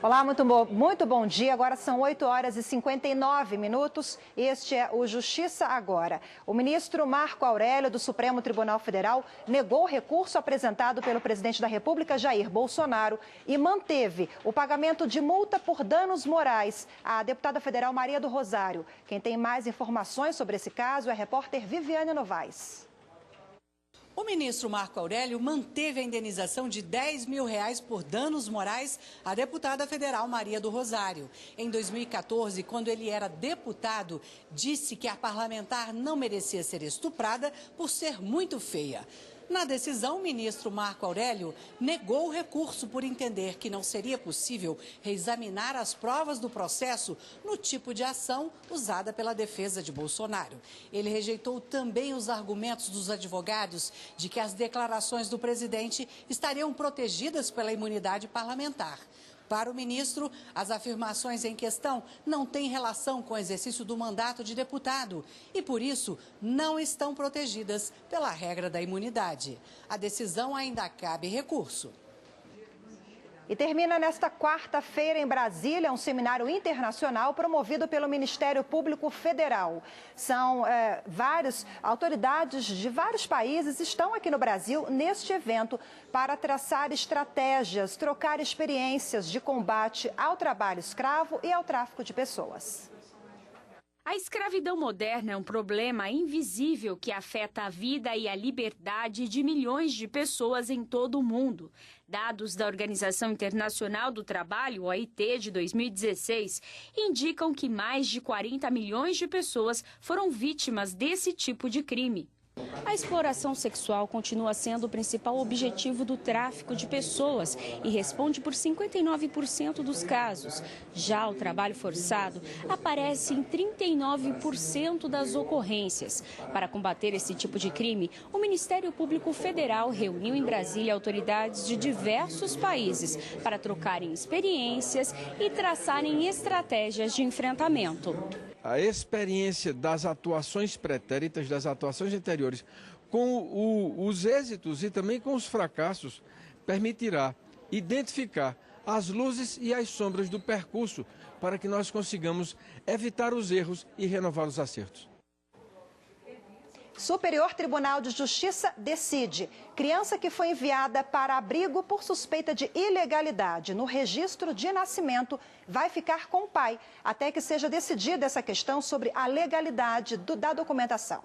Olá, muito bom dia. Agora são 8 horas e 59 minutos. Este é o Justiça Agora. O ministro Marco Aurélio, do Supremo Tribunal Federal, negou o recurso apresentado pelo presidente da República, Jair Bolsonaro, e manteve o pagamento de multa por danos morais à deputada federal Maria do Rosário. Quem tem mais informações sobre esse caso é a repórter Viviane Novaes. O ministro Marco Aurélio manteve a indenização de R$10 mil por danos morais à deputada federal Maria do Rosário. Em 2014, quando ele era deputado, disse que a parlamentar não merecia ser estuprada por ser muito feia. Na decisão, o ministro Marco Aurélio negou o recurso por entender que não seria possível reexaminar as provas do processo no tipo de ação usada pela defesa de Bolsonaro. Ele rejeitou também os argumentos dos advogados de que as declarações do presidente estariam protegidas pela imunidade parlamentar. Para o ministro, as afirmações em questão não têm relação com o exercício do mandato de deputado e, por isso, não estão protegidas pela regra da imunidade. A decisão ainda cabe recurso. E termina nesta quarta-feira em Brasília um seminário internacional promovido pelo Ministério Público Federal. São várias autoridades de vários países estão aqui no Brasil neste evento para traçar estratégias, trocar experiências de combate ao trabalho escravo e ao tráfico de pessoas. A escravidão moderna é um problema invisível que afeta a vida e a liberdade de milhões de pessoas em todo o mundo. Dados da Organização Internacional do Trabalho, OIT, de 2016, indicam que mais de 40 milhões de pessoas foram vítimas desse tipo de crime. A exploração sexual continua sendo o principal objetivo do tráfico de pessoas e responde por 59% dos casos. Já o trabalho forçado aparece em 39% das ocorrências. Para combater esse tipo de crime, o Ministério Público Federal reuniu em Brasília autoridades de diversos países para trocarem experiências e traçarem estratégias de enfrentamento. A experiência das atuações pretéritas, das atuações anteriores, com os êxitos e também com os fracassos, permitirá identificar as luzes e as sombras do percurso para que nós consigamos evitar os erros e renovar os acertos. Superior Tribunal de Justiça decide. Criança que foi enviada para abrigo por suspeita de ilegalidade no registro de nascimento vai ficar com o pai, até que seja decidida essa questão sobre a legalidade da documentação.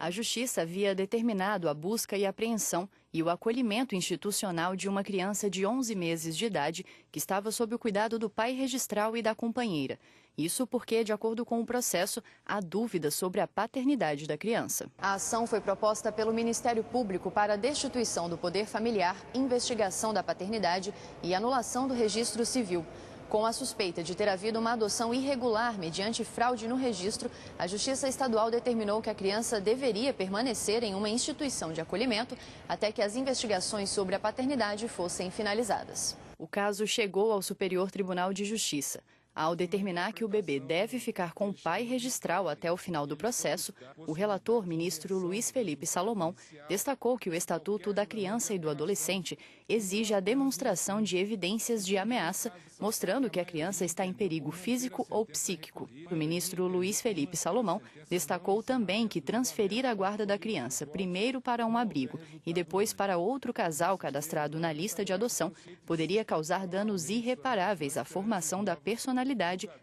A Justiça havia determinado a busca e apreensão e o acolhimento institucional de uma criança de 11 meses de idade que estava sob o cuidado do pai registral e da companheira. Isso porque, de acordo com o processo, há dúvidas sobre a paternidade da criança. A ação foi proposta pelo Ministério Público para a destituição do poder familiar, investigação da paternidade e anulação do registro civil. Com a suspeita de ter havido uma adoção irregular mediante fraude no registro, a Justiça Estadual determinou que a criança deveria permanecer em uma instituição de acolhimento até que as investigações sobre a paternidade fossem finalizadas. O caso chegou ao Superior Tribunal de Justiça. Ao determinar que o bebê deve ficar com o pai registral até o final do processo, o relator, ministro Luiz Felipe Salomão, destacou que o Estatuto da Criança e do Adolescente exige a demonstração de evidências de ameaça, mostrando que a criança está em perigo físico ou psíquico. O ministro Luiz Felipe Salomão destacou também que transferir a guarda da criança primeiro para um abrigo e depois para outro casal cadastrado na lista de adoção poderia causar danos irreparáveis à formação da personalidade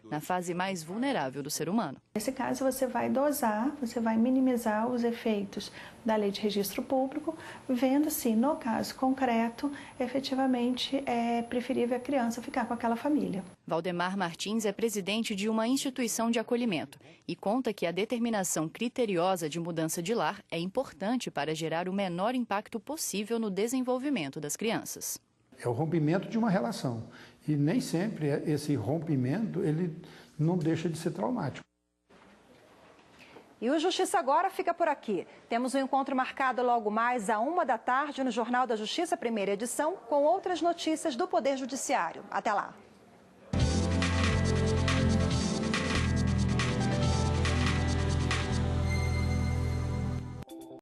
na fase mais vulnerável do ser humano. Nesse caso, você vai dosar, você vai minimizar os efeitos da Lei de Registro Público, vendo se, no caso concreto, efetivamente é preferível a criança ficar com aquela família. Valdemar Martins é presidente de uma instituição de acolhimento e conta que a determinação criteriosa de mudança de lar é importante para gerar o menor impacto possível no desenvolvimento das crianças. É o rompimento de uma relação. E nem sempre esse rompimento ele não deixa de ser traumático. E o Justiça Agora fica por aqui. Temos um encontro marcado logo mais à 13h no Jornal da Justiça, primeira edição, com outras notícias do Poder Judiciário. Até lá.